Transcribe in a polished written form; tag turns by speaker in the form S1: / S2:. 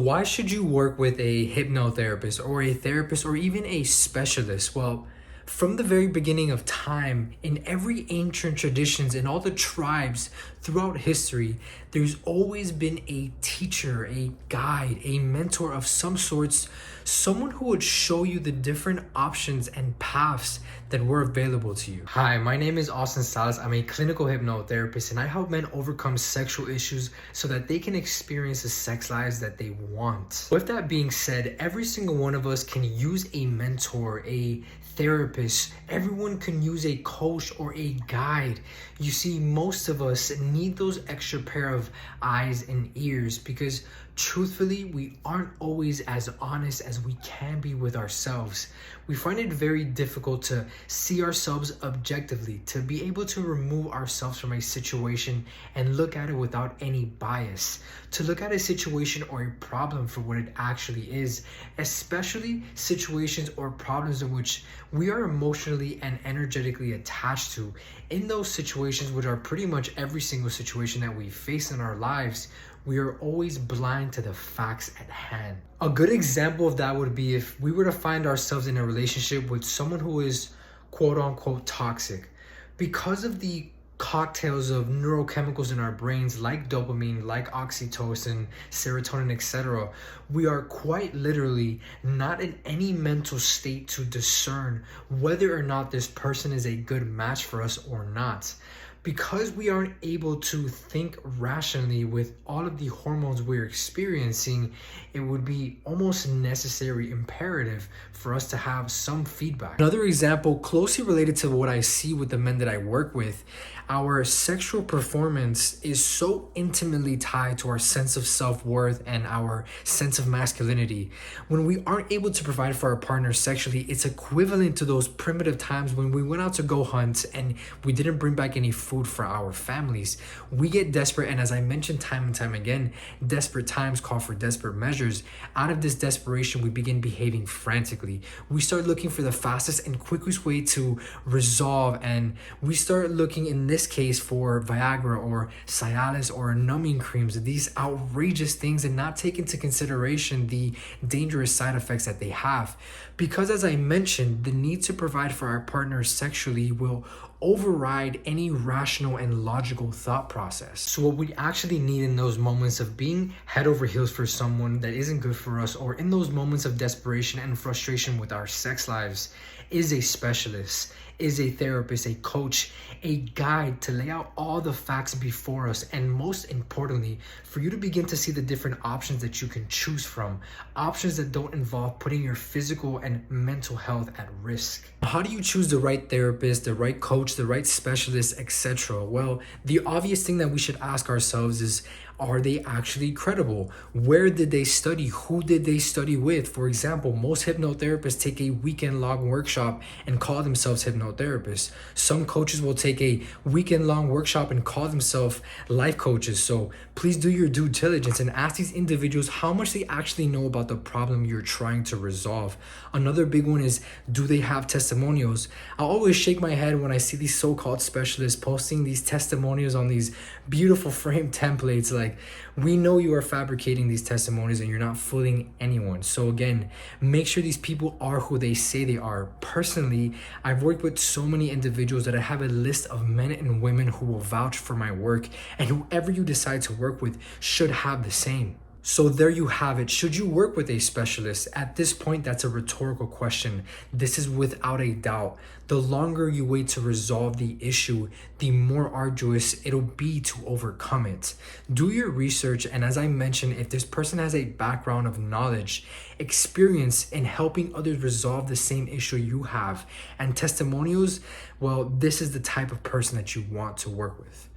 S1: Why should you work with a hypnotherapist or a therapist or even a specialist? Well, from the very beginning of time, in every ancient traditions, in all the tribes throughout history, there's always been a teacher, a guide, a mentor of some sorts, someone who would show you the different options and paths that were available to you. Hi, my name is Austin Salas. I'm a clinical hypnotherapist and I help men overcome sexual issues so that they can experience the sex lives that they want. With that being said, every single one of us can use a mentor, a therapist. Everyone can use a coach or a guide. You see, most of us need those extra pair of eyes and ears because truthfully, we aren't always as honest as we can be with ourselves. We find it very difficult to see ourselves objectively, to be able to remove ourselves from a situation and look at it without any bias, to look at a situation or a problem for what it actually is, especially situations or problems in which we are emotionally and energetically attached to. In those situations, which are pretty much every single situation that we face in our lives, we are always blind to the facts at hand. A good example of that would be if we were to find ourselves in a relationship with someone who is quote unquote toxic. Because of the cocktails of neurochemicals in our brains like dopamine, like oxytocin, serotonin, etc., we are quite literally not in any mental state to discern whether or not this person is a good match for us or not. Because we aren't able to think rationally with all of the hormones we're experiencing, it would be almost necessary, imperative for us to have some feedback. Another example closely related to what I see with the men that I work with, our sexual performance is so intimately tied to our sense of self-worth and our sense of masculinity. When we aren't able to provide for our partner sexually, it's equivalent to those primitive times when we went out to go hunt and we didn't bring back any food for our families. We get desperate, and as I mentioned time and time again, desperate times call for desperate measures. Out of this desperation, we begin behaving frantically. We start looking for the fastest and quickest way to resolve, and we start looking in this case for Viagra or Cialis or numbing creams, these outrageous things, and not take into consideration the dangerous side effects that they have. Because as I mentioned, the need to provide for our partner sexually will override any rational and logical thought process. So what we actually need in those moments of being head over heels for someone that isn't good for us, or in those moments of desperation and frustration with our sex lives, is a specialist, is a therapist, a coach, a guide to lay out all the facts before us, and most importantly, for you to begin to see the different options that you can choose from, options that don't involve putting your physical and mental health at risk. How do you choose the right therapist, the right coach, the right specialist, etc.? Well, the obvious thing that we should ask ourselves is, are they actually credible? Where did they study? Who did they study with? For example, most hypnotherapists take a weekend-long workshop and call themselves hypnotherapists. Some coaches will take a weekend-long workshop and call themselves life coaches. So please do your due diligence and ask these individuals how much they actually know about the problem you're trying to resolve. Another big one is, do they have testimonials? I always shake my head when I see these so-called specialists posting these testimonials on these beautiful frame templates. Like, we know you are fabricating these testimonials and you're not fooling anyone. So again, make sure these people are who they say they are. Personally, I've worked with so many individuals that I have a list of men and women who will vouch for my work, and whoever you decide to work with should have the same. So there you have it. Should you work with a specialist? At this point, that's a rhetorical question. This is without a doubt. The longer you wait to resolve the issue, the more arduous it'll be to overcome it. Do your research, and as I mentioned, if this person has a background of knowledge, experience in helping others resolve the same issue you have, and testimonials, well, this is the type of person that you want to work with.